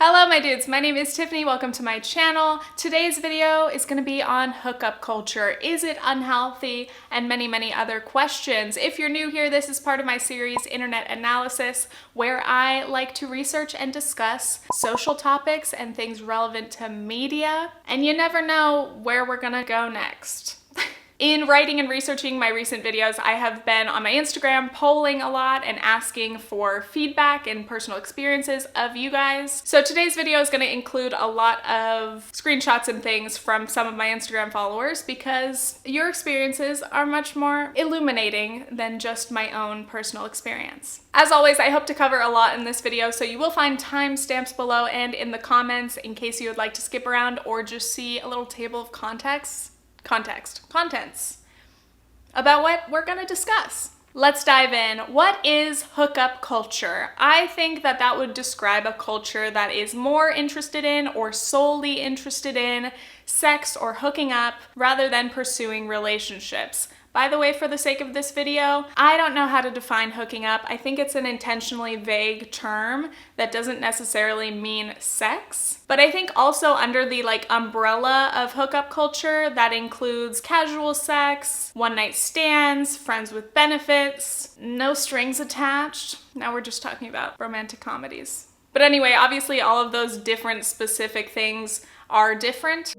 Hello my dudes, my name is Tiffany, welcome to my channel. Today's video is going to be on hookup culture. Is it unhealthy? And many other questions. If you're new here, this is part of my series Internet Analysis, where I like to research and discuss social topics and things relevant to media. And you never know where we're gonna go next. In writing and researching my recent videos, I have been on my Instagram polling a lot and asking for feedback and personal experiences of you guys. So today's video is going to include a lot of screenshots and things from some of my Instagram followers because your experiences are much more illuminating than just my own personal experience. As always, I hope to cover a lot in this video, so you will find timestamps below and in the comments in case you would like to skip around or just see a little table of contents about what we're gonna discuss. Let's dive in. What is hookup culture? I think that would describe a culture that is more interested in or solely interested in sex or hooking up rather than pursuing relationships. By the way, for the sake of this video, I don't know how to define hooking up. I think it's an intentionally vague term that doesn't necessarily mean sex. But I think also under the umbrella of hookup culture, that includes casual sex, one-night stands, friends with benefits, no strings attached. Now we're just talking about romantic comedies. But anyway, obviously all of those different specific things are different.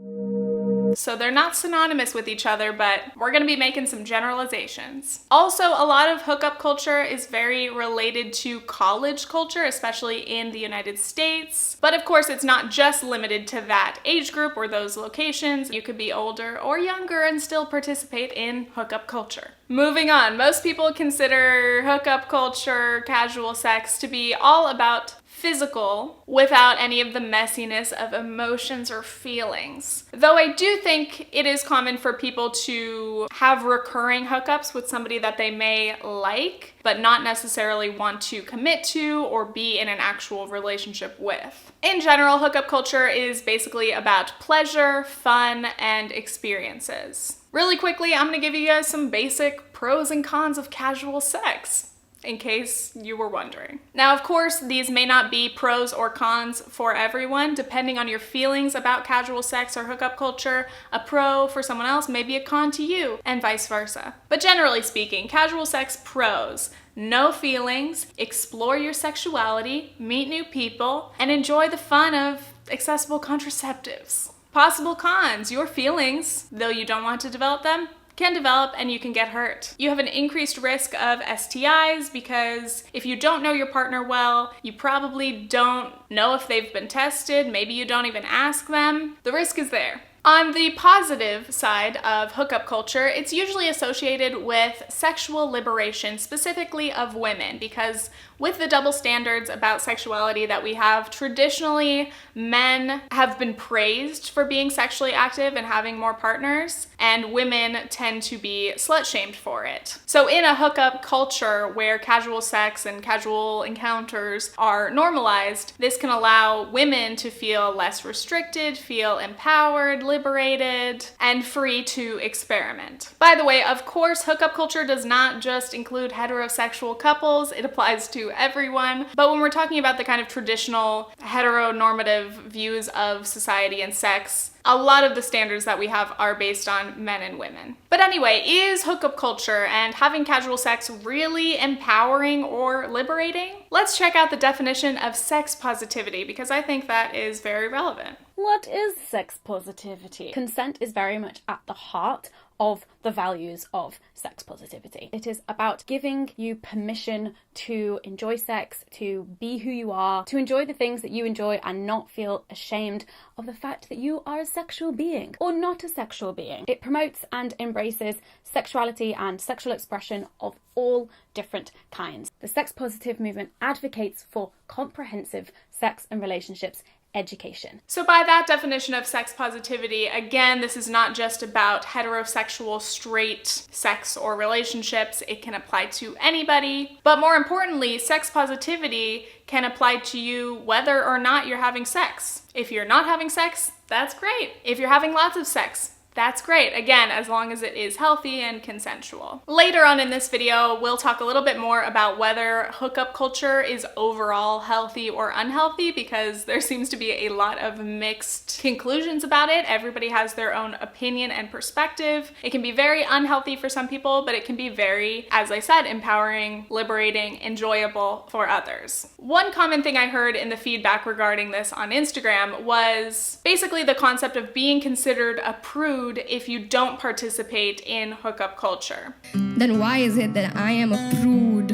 So they're not synonymous with each other, but we're gonna be making some generalizations. Also, a lot of hookup culture is very related to college culture, especially in the United States. But of course, it's not just limited to that age group or those locations. You could be older or younger and still participate in hookup culture. Moving on, most people consider hookup culture, casual sex, to be all about physical without any of the messiness of emotions or feelings. Though I do think it is common for people to have recurring hookups with somebody that they may like, but not necessarily want to commit to or be in an actual relationship with. In general, hookup culture is basically about pleasure, fun, and experiences. Really quickly, I'm gonna give you guys some basic pros and cons of casual sex, in case you were wondering. Now, of course, these may not be pros or cons for everyone. Depending on your feelings about casual sex or hookup culture, a pro for someone else may be a con to you, and vice versa. But generally speaking, casual sex pros: no feelings, explore your sexuality, meet new people, and enjoy the fun of accessible contraceptives. Possible cons: your feelings, though you don't want to develop them, can develop and you can get hurt. You have an increased risk of STIs because if you don't know your partner well, you probably don't know if they've been tested, maybe you don't even ask them. The risk is there. On the positive side of hookup culture, it's usually associated with sexual liberation, specifically of women, because with the double standards about sexuality that we have, traditionally men have been praised for being sexually active and having more partners, and women tend to be slut-shamed for it. So in a hookup culture where casual sex and casual encounters are normalized, this can allow women to feel less restricted, feel empowered, liberated, and free to experiment. By the way, of course, hookup culture does not just include heterosexual couples, it applies to everyone. But when we're talking about the kind of traditional heteronormative views of society and sex, a lot of the standards that we have are based on men and women. But anyway, is hookup culture and having casual sex really empowering or liberating? Let's check out the definition of sex positivity because I think that is very relevant. What is sex positivity? Consent is very much at the heart of the values of sex positivity. It is about giving you permission to enjoy sex, to be who you are, to enjoy the things that you enjoy and not feel ashamed of the fact that you are a sexual being or not a sexual being. It promotes and embraces sexuality and sexual expression of all different kinds. The sex positive movement advocates for comprehensive sex and relationships education. So by that definition of sex positivity, again, this is not just about heterosexual, straight sex or relationships. It can apply to anybody. But more importantly, sex positivity can apply to you whether or not you're having sex. If you're not having sex, that's great. If you're having lots of sex, that's great. Again, as long as it is healthy and consensual. Later on in this video, we'll talk a little bit more about whether hookup culture is overall healthy or unhealthy, because there seems to be a lot of mixed conclusions about it. Everybody has their own opinion and perspective. It can be very unhealthy for some people, but it can be very, as I said, empowering, liberating, enjoyable for others. One common thing I heard in the feedback regarding this on Instagram was basically the concept of being considered a prude if you don't participate in hookup culture. Then why is it that I am a prude,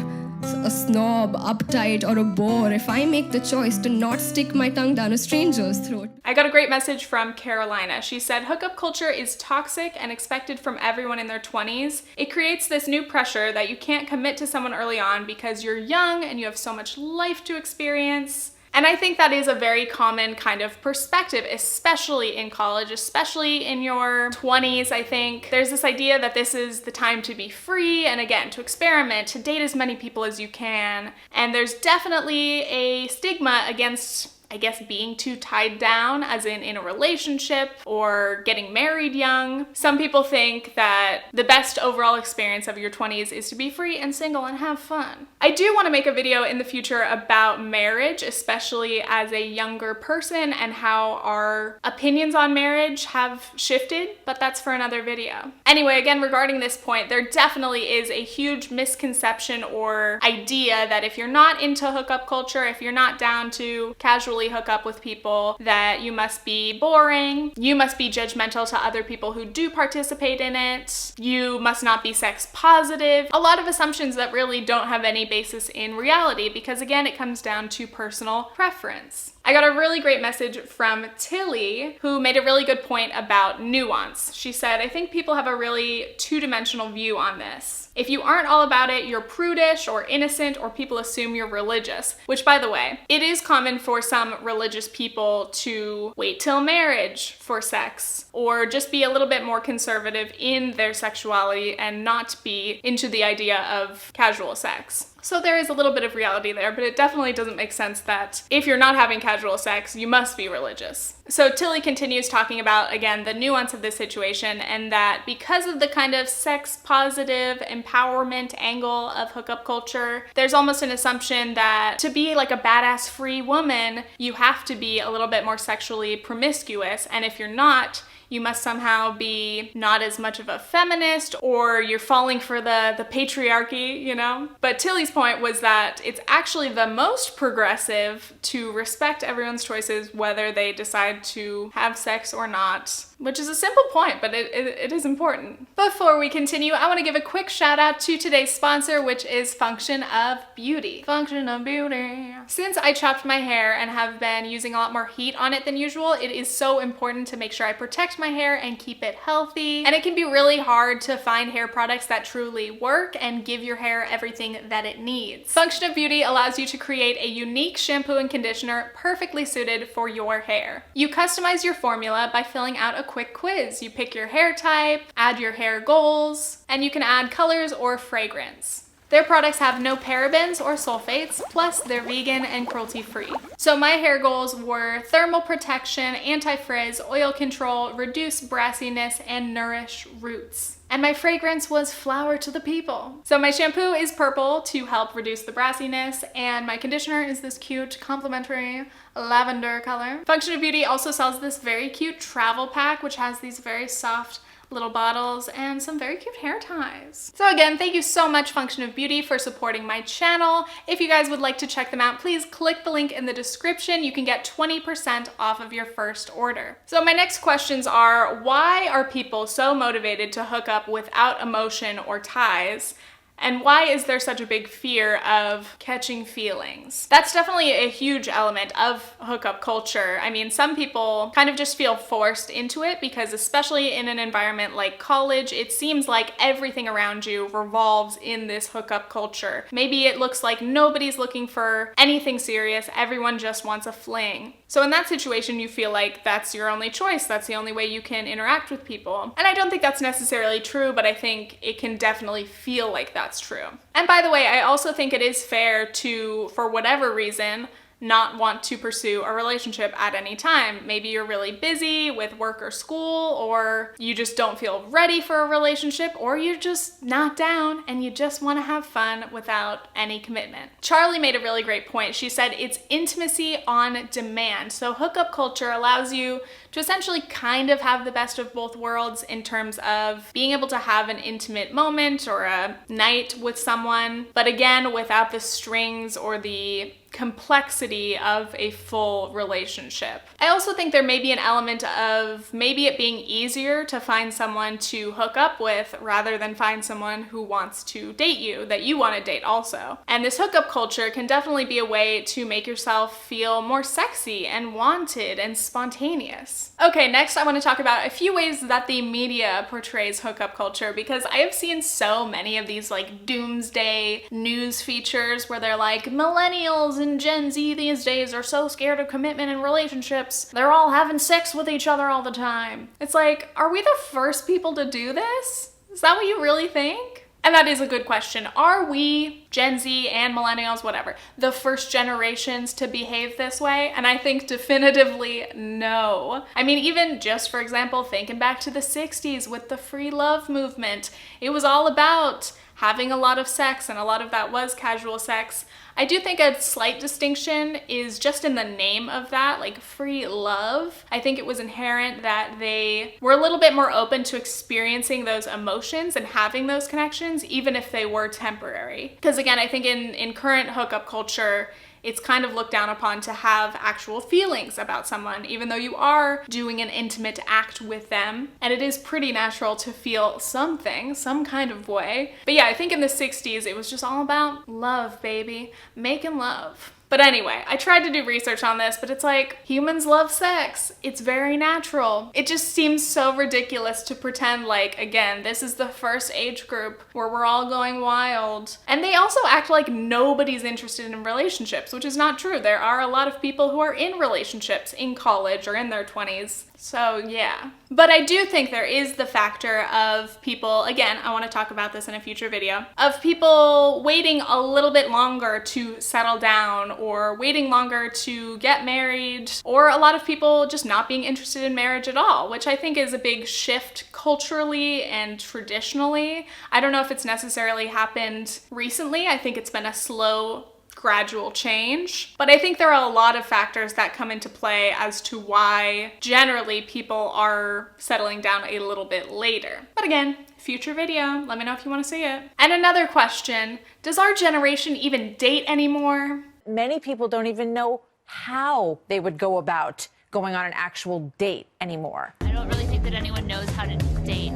a snob, uptight, or a bore if I make the choice to not stick my tongue down a stranger's throat? I got a great message from Carolina. She said, hookup culture is toxic and expected from everyone in their 20s. It creates this new pressure that you can't commit to someone early on because you're young and you have so much life to experience. And I think that is a very common kind of perspective, especially in college, especially in your 20s, I think. There's this idea that this is the time to be free and, again, to experiment, to date as many people as you can. And there's definitely a stigma against, I guess, being too tied down, as in a relationship or getting married young. Some people think that the best overall experience of your 20s is to be free and single and have fun. I do want to make a video in the future about marriage, especially as a younger person, and how our opinions on marriage have shifted, but that's for another video. Anyway, again, regarding this point, there definitely is a huge misconception or idea that if you're not into hookup culture, if you're not down to casually hook up with people, that you must be boring, you must be judgmental to other people who do participate in it, you must not be sex positive. A lot of assumptions that really don't have any basis in reality, because again, it comes down to personal preference. I got a really great message from Tilly, who made a really good point about nuance. She said, I think people have a really two-dimensional view on this. If you aren't all about it, you're prudish or innocent, or people assume you're religious, which, by the way, it is common for some religious people to wait till marriage for sex, or just be a little bit more conservative in their sexuality and not be into the idea of casual sex. So there is a little bit of reality there, but it definitely doesn't make sense that if you're not having casual sex, you must be religious. So Tilly continues talking about, again, the nuance of this situation, and that because of the kind of sex positive empowerment angle of hookup culture, there's almost an assumption that to be like a badass free woman, you have to be a little bit more sexually promiscuous, and if you're not, you must somehow be not as much of a feminist, or you're falling for the patriarchy, you know? But Tilly's point was that it's actually the most progressive to respect everyone's choices, whether they decide to have sex or not, which is a simple point, but it is important. Before we continue, I want to give a quick shout out to today's sponsor, which is Function of Beauty. Function of Beauty. Since I chopped my hair and have been using a lot more heat on it than usual, it is so important to make sure I protect my hair and keep it healthy. And it can be really hard to find hair products that truly work and give your hair everything that it needs. Function of Beauty allows you to create a unique shampoo and conditioner perfectly suited for your hair. You customize your formula by filling out a quick quiz. You pick your hair type, add your hair goals, and you can add colors or fragrance. Their products have no parabens or sulfates, plus they're vegan and cruelty-free. So my hair goals were thermal protection, anti-frizz, oil control, reduce brassiness, and nourish roots. And my fragrance was flower to the people. So my shampoo is purple to help reduce the brassiness, and my conditioner is this cute complementary lavender color. Function of Beauty also sells this very cute travel pack, which has these very soft little bottles and some very cute hair ties. So again, thank you so much, Function of Beauty, for supporting my channel. If you guys would like to check them out, please click the link in the description. You can get 20% off of your first order. So my next questions are, why are people so motivated to hook up without emotion or ties? And why is there such a big fear of catching feelings? That's definitely a huge element of hookup culture. I mean, some people kind of just feel forced into it because, especially in an environment like college, it seems like everything around you revolves in this hookup culture. Maybe it looks like nobody's looking for anything serious, everyone just wants a fling. So in that situation, you feel like that's your only choice. That's the only way you can interact with people. And I don't think that's necessarily true, but I think it can definitely feel like that's true. And by the way, I also think it is fair to, for whatever reason, not want to pursue a relationship at any time. Maybe you're really busy with work or school, or you just don't feel ready for a relationship, or you're just not down and you just want to have fun without any commitment. Charlie made a really great point. She said it's intimacy on demand. So hookup culture allows you to essentially kind of have the best of both worlds in terms of being able to have an intimate moment or a night with someone, but again, without the strings or the complexity of a full relationship. I also think there may be an element of maybe it being easier to find someone to hook up with rather than find someone who wants to date you, that you want to date also. And this hookup culture can definitely be a way to make yourself feel more sexy and wanted and spontaneous. Okay, next I want to talk about a few ways that the media portrays hookup culture, because I have seen so many of these like doomsday news features where they're like, millennials and Gen Z these days are so scared of commitment in relationships. They're all having sex with each other all the time. It's like, are we the first people to do this? Is that what you really think? And that is a good question. Are we, Gen Z and millennials, whatever, the first generations to behave this way? And I think definitively no. I mean, even just for example, thinking back to the 60s with the free love movement, it was all about having a lot of sex, and a lot of that was casual sex. I do think a slight distinction is just in the name of that, like free love. I think it was inherent that they were a little bit more open to experiencing those emotions and having those connections, even if they were temporary. Because again, I think in current hookup culture, it's kind of looked down upon to have actual feelings about someone, even though you are doing an intimate act with them. And it is pretty natural to feel something, some kind of way. But yeah, I think in the 60s, it was just all about love, baby, making love. But anyway, I tried to do research on this, but it's like, humans love sex. It's very natural. It just seems so ridiculous to pretend like, again, this is the first age group where we're all going wild. And they also act like nobody's interested in relationships, which is not true. There are a lot of people who are in relationships in college or in their 20s. So yeah. But I do think there is the factor of people, again, I want to talk about this in a future video, of people waiting a little bit longer to settle down, or waiting longer to get married, or a lot of people just not being interested in marriage at all, which I think is a big shift culturally and traditionally. I don't know if it's necessarily happened recently. I think it's been a slow gradual change. But I think there are a lot of factors that come into play as to why generally people are settling down a little bit later. But again, future video, let me know if you want to see it. And another question, does our generation even date anymore? Many people don't even know how they would go about going on an actual date anymore. I don't really think that anyone knows how to date.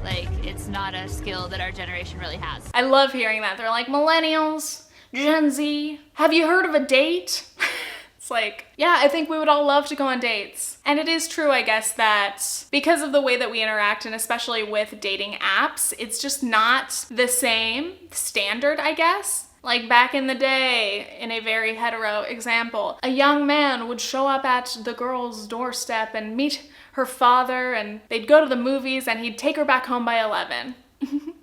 Like, it's not a skill that our generation really has. I love hearing that. They're like, millennials, Gen Z, have you heard of a date? It's like, yeah, I think we would all love to go on dates. And it is true, I guess, that because of the way that we interact, and especially with dating apps, it's just not the same standard, I guess. Like back in the day, in a very hetero example, a young man would show up at the girl's doorstep and meet her father, and they'd go to the movies, and he'd take her back home by 11.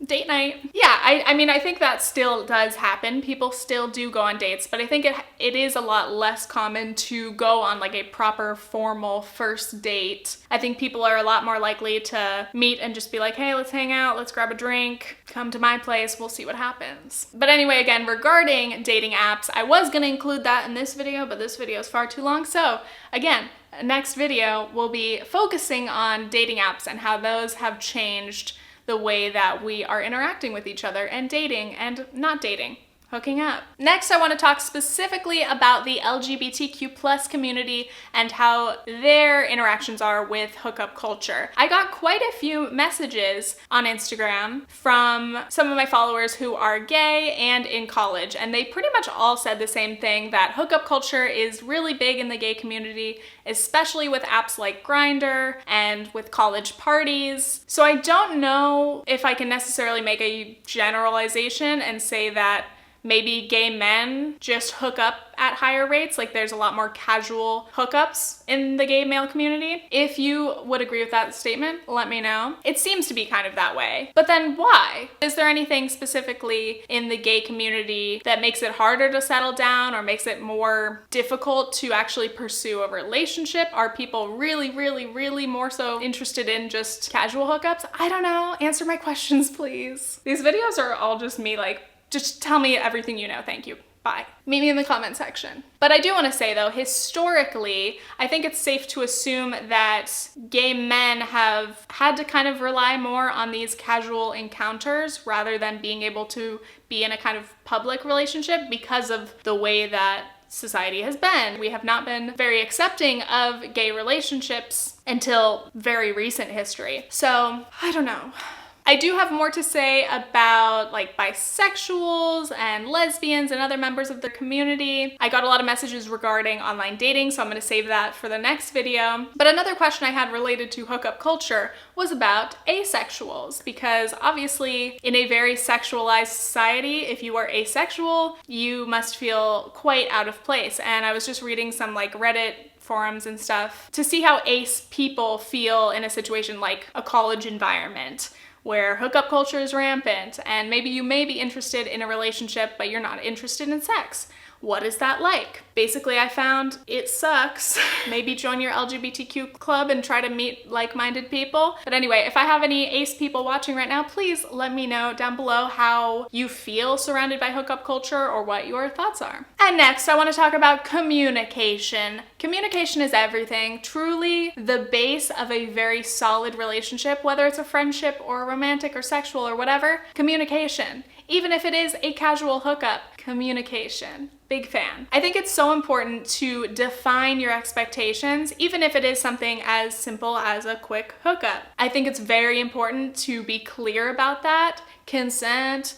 Date night. Yeah, I mean, I think that still does happen. People still do go on dates, but I think it is a lot less common to go on like a proper formal first date. I think people are a lot more likely to meet and just be like, hey, let's hang out, let's grab a drink, come to my place, we'll see what happens. But anyway, again, regarding dating apps, I was gonna include that in this video, but this video is far too long. So again, next video will be focusing on dating apps and how those have changed the way that we are interacting with each other and dating and not dating, hooking up. Next, I want to talk specifically about the LGBTQ plus community and how their interactions are with hookup culture. I got quite a few messages on Instagram from some of my followers who are gay and in college, and they pretty much all said the same thing, that hookup culture is really big in the gay community, especially with apps like Grindr and with college parties. So I don't know if I can necessarily make a generalization and say that maybe gay men just hook up at higher rates, like there's a lot more casual hookups in the gay male community. If you would agree with that statement, let me know. It seems to be kind of that way. But then why? Is there anything specifically in the gay community that makes it harder to settle down or makes it more difficult to actually pursue a relationship? Are people really more so interested in just casual hookups? I don't know. Answer my questions, please. These videos are all just me like, just tell me everything you know. Thank you. Bye. Meet me in the comment section. But I do want to say though, historically, I think it's safe to assume that gay men have had to kind of rely more on these casual encounters rather than being able to be in a kind of public relationship because of the way that society has been. We have not been very accepting of gay relationships until very recent history. So, I don't know. I do have more to say about like bisexuals and lesbians and other members of the community. I got a lot of messages regarding online dating, so I'm going to save that for the next video. But another question I had related to hookup culture was about asexuals, because obviously in a very sexualized society, if you are asexual, you must feel quite out of place. And I was just reading some like Reddit forums and stuff to see how ace people feel in a situation like a college environment, where hookup culture is rampant, and maybe you may be interested in a relationship, but you're not interested in sex. What is that like? Basically, I found it sucks. Maybe join your LGBTQ club and try to meet like-minded people. But anyway, if I have any ace people watching right now, please let me know down below how you feel surrounded by hookup culture or what your thoughts are. And next, I want to talk about communication. Communication is everything. Truly the base of a very solid relationship, whether it's a friendship or romantic or sexual or whatever. Communication. Even if it is a casual hookup, communication. Big fan. I think it's so important to define your expectations, even if it is something as simple as a quick hookup. I think it's very important to be clear about that. Consent.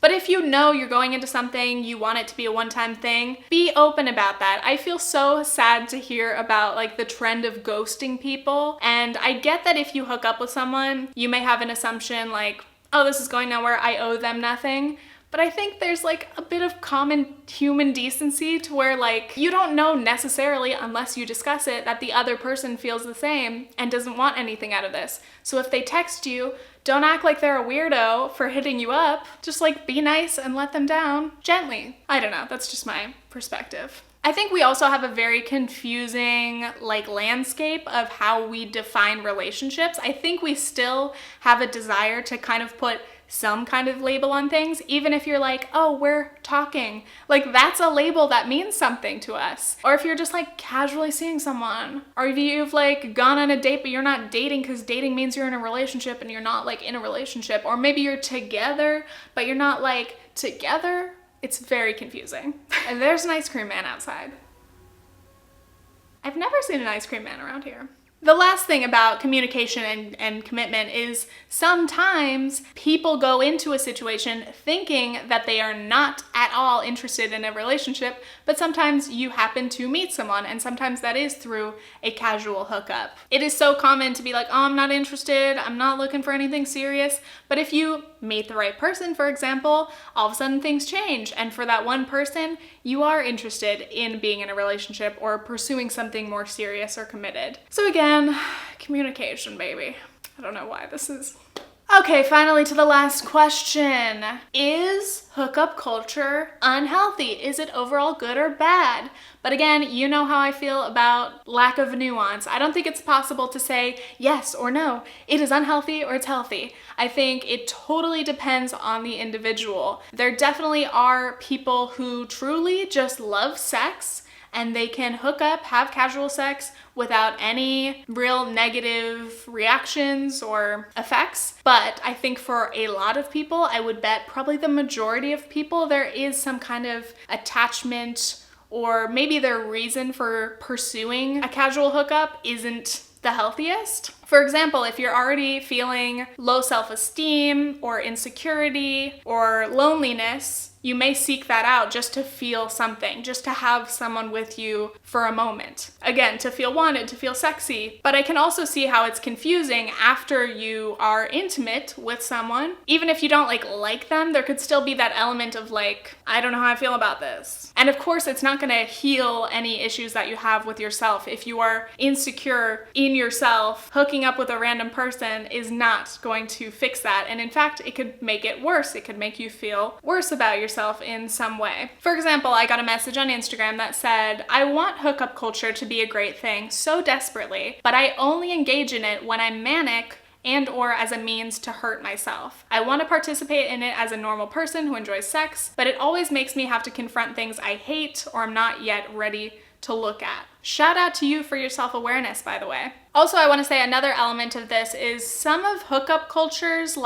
But if you know you're going into something, you want it to be a one-time thing, be open about that. I feel so sad to hear about like the trend of ghosting people. And I get that if you hook up with someone, you may have an assumption like, oh, this is going nowhere, I owe them nothing. But I think there's like a bit of common human decency to where like you don't know necessarily, unless you discuss it, that the other person feels the same and doesn't want anything out of this. So if they text you, don't act like they're a weirdo for hitting you up. Just like be nice and let them down gently. I don't know, that's just my perspective. I think we also have a very confusing like landscape of how we define relationships. I think we still have a desire to kind of put some kind of label on things, even if you're like, oh, we're talking. Like that's a label that means something to us. Or if you're just like casually seeing someone, or if you've like gone on a date but you're not dating because dating means you're in a relationship and you're not like in a relationship. Or maybe you're together but you're not like together. It's very confusing. And there's an ice cream man outside. I've never seen an ice cream man around here. The last thing about communication and commitment is sometimes people go into a situation thinking that they are not at all interested in a relationship, but sometimes you happen to meet someone, and sometimes that is through a casual hookup. It is so common to be like, oh, I'm not interested, I'm not looking for anything serious, but if you meet the right person, for example, all of a sudden things change, and for that one person, you are interested in being in a relationship or pursuing something more serious or committed. So again, communication, baby. I don't know why this is... Okay, finally to the last question. Is hookup culture unhealthy? Is it overall good or bad? But again, you know how I feel about lack of nuance. I don't think it's possible to say yes or no. It is unhealthy or it's healthy. I think it totally depends on the individual. There definitely are people who truly just love sex and they can hook up, have casual sex without any real negative reactions or effects. But I think for a lot of people, I would bet probably the majority of people, there is some kind of attachment, or maybe their reason for pursuing a casual hookup isn't the healthiest. For example, if you're already feeling low self-esteem or insecurity or loneliness, You may seek that out just to feel something, just to have someone with you for a moment. Again, to feel wanted, to feel sexy. But I can also see how it's confusing after you are intimate with someone. Even if you don't like them, there could still be that element of I don't know how I feel about this. And of course, it's not gonna heal any issues that you have with yourself. If you are insecure in yourself, hooking up with a random person is not going to fix that. And in fact, it could make it worse. It could make you feel worse about yourself in some way. For example, I got a message on Instagram that said, I want hookup culture to be a great thing so desperately, but I only engage in it when I'm manic and or as a means to hurt myself. I want to participate in it as a normal person who enjoys sex, but it always makes me have to confront things I hate or I'm not yet ready to look at. Shout out to you for your self-awareness, by the way. Also, I want to say another element of this is some of hookup culture's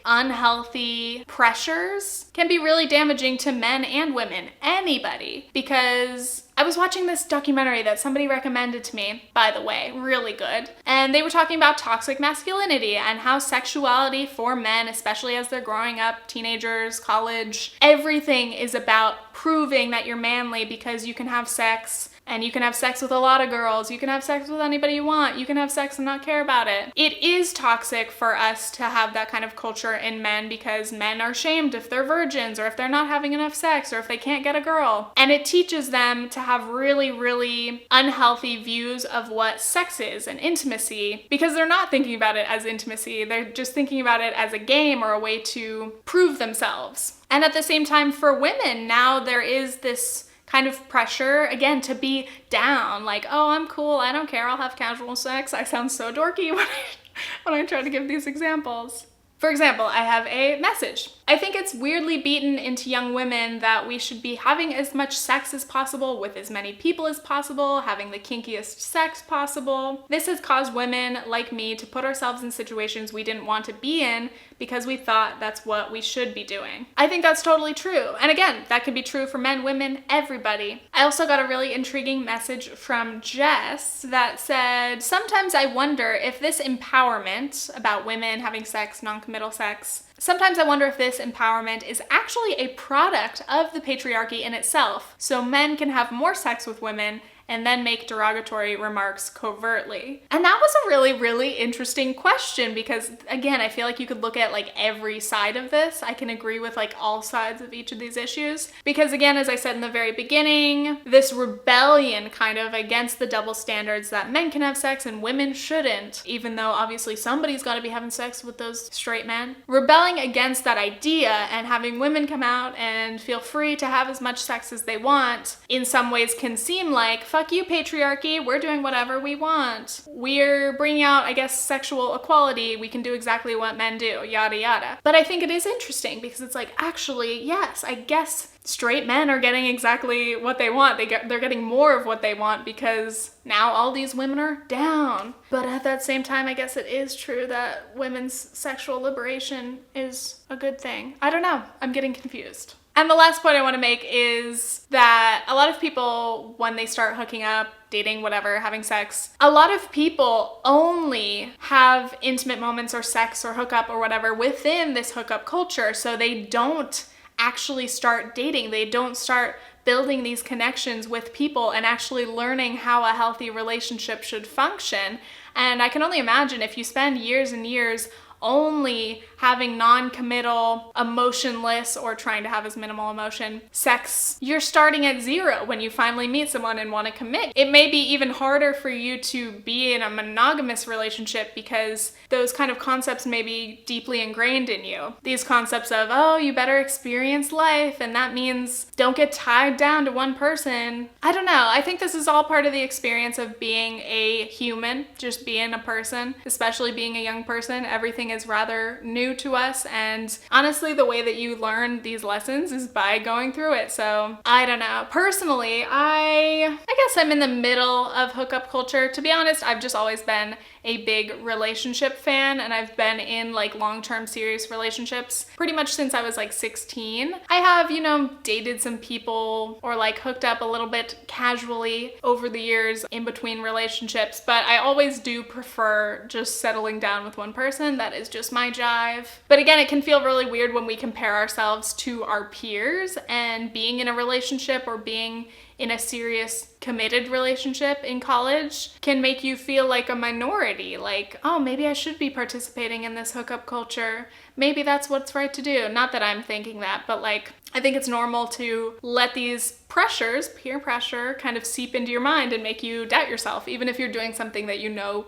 unhealthy pressures can be really damaging to men and women, anybody, because I was watching this documentary that somebody recommended to me, by the way, really good, and they were talking about toxic masculinity and how sexuality for men, especially as they're growing up, teenagers, college, everything is about proving that you're manly because you can have sex. And you can have sex with a lot of girls. You can have sex with anybody you want. You can have sex and not care about it. It is toxic for us to have that kind of culture in men because men are shamed if they're virgins or if they're not having enough sex or if they can't get a girl. And it teaches them to have really, really unhealthy views of what sex is and intimacy because they're not thinking about it as intimacy. They're just thinking about it as a game or a way to prove themselves. And at the same time, for women, now there is this kind of pressure, again, to be down, oh, I'm cool, I don't care, I'll have casual sex. I sound so dorky when I try to give these examples. For example, I have a message. I think it's weirdly beaten into young women that we should be having as much sex as possible with as many people as possible, having the kinkiest sex possible. This has caused women like me to put ourselves in situations we didn't want to be in because we thought that's what we should be doing. I think that's totally true. And again, that could be true for men, women, everybody. I also got a really intriguing message from Jess that said, sometimes I wonder if this empowerment about women having sex, non-committal sex, sometimes I wonder if this empowerment is actually a product of the patriarchy in itself, so men can have more sex with women and then make derogatory remarks covertly. And that was a really, really interesting question because, again, I feel like you could look at every side of this. I can agree with all sides of each of these issues. Because again, as I said in the very beginning, this rebellion kind of against the double standards that men can have sex and women shouldn't, even though obviously somebody's gotta be having sex with those straight men. Rebelling against that idea and having women come out and feel free to have as much sex as they want, in some ways can seem like, fuck you, patriarchy, we're doing whatever we want. We're bringing out, I guess, sexual equality. We can do exactly what men do, yada yada. But I think it is interesting because it's actually, yes, I guess straight men are getting exactly what they want. They're getting more of what they want because now all these women are down. But at that same time, I guess it is true that women's sexual liberation is a good thing. I don't know. I'm getting confused. And the last point I want to make is that a lot of people, when they start hooking up, dating, whatever, having sex, a lot of people only have intimate moments or sex or hookup or whatever within this hookup culture. So they don't actually start dating. They don't start building these connections with people and actually learning how a healthy relationship should function. And I can only imagine if you spend years and years only having non-committal, emotionless, or trying to have as minimal emotion sex, you're starting at zero when you finally meet someone and want to commit. It may be even harder for you to be in a monogamous relationship because those kind of concepts may be deeply ingrained in you. These concepts of, oh, you better experience life, and that means don't get tied down to one person. I don't know. I think this is all part of the experience of being a human, just being a person, especially being a young person. Everything is rather new to us, and honestly, the way that you learn these lessons is by going through it. So I don't know. Personally, I guess I'm in the middle of hookup culture. To be honest, I've just always been a big relationship fan, and I've been in like long-term serious relationships pretty much since I was like 16. I have, you know, dated some people or like hooked up a little bit casually over the years in between relationships, but I always do prefer just settling down with one person. That is just my jive. But again, it can feel really weird when we compare ourselves to our peers, and being in a relationship or being in a serious committed relationship in college can make you feel like a minority, like, oh, maybe I should be participating in this hookup culture. Maybe that's what's right to do. Not that I'm thinking that, but like, I think it's normal to let these pressures, peer pressure, kind of seep into your mind and make you doubt yourself, even if you're doing something that you know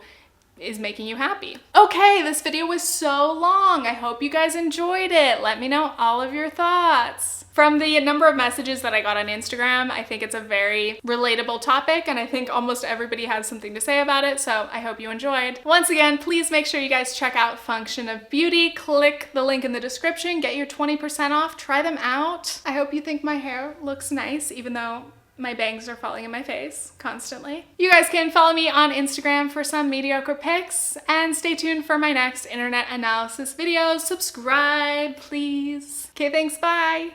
is making you happy. Okay, this video was so long. I hope you guys enjoyed it. Let me know all of your thoughts. From the number of messages that I got on Instagram, I think it's a very relatable topic, and I think almost everybody has something to say about it, so I hope you enjoyed. Once again, please make sure you guys check out Function of Beauty. Click the link in the description, get your 20% off, try them out. I hope you think my hair looks nice, even though my bangs are falling in my face constantly. You guys can follow me on Instagram for some mediocre pics, and stay tuned for my next internet analysis videos. Subscribe, please. Okay, thanks, bye.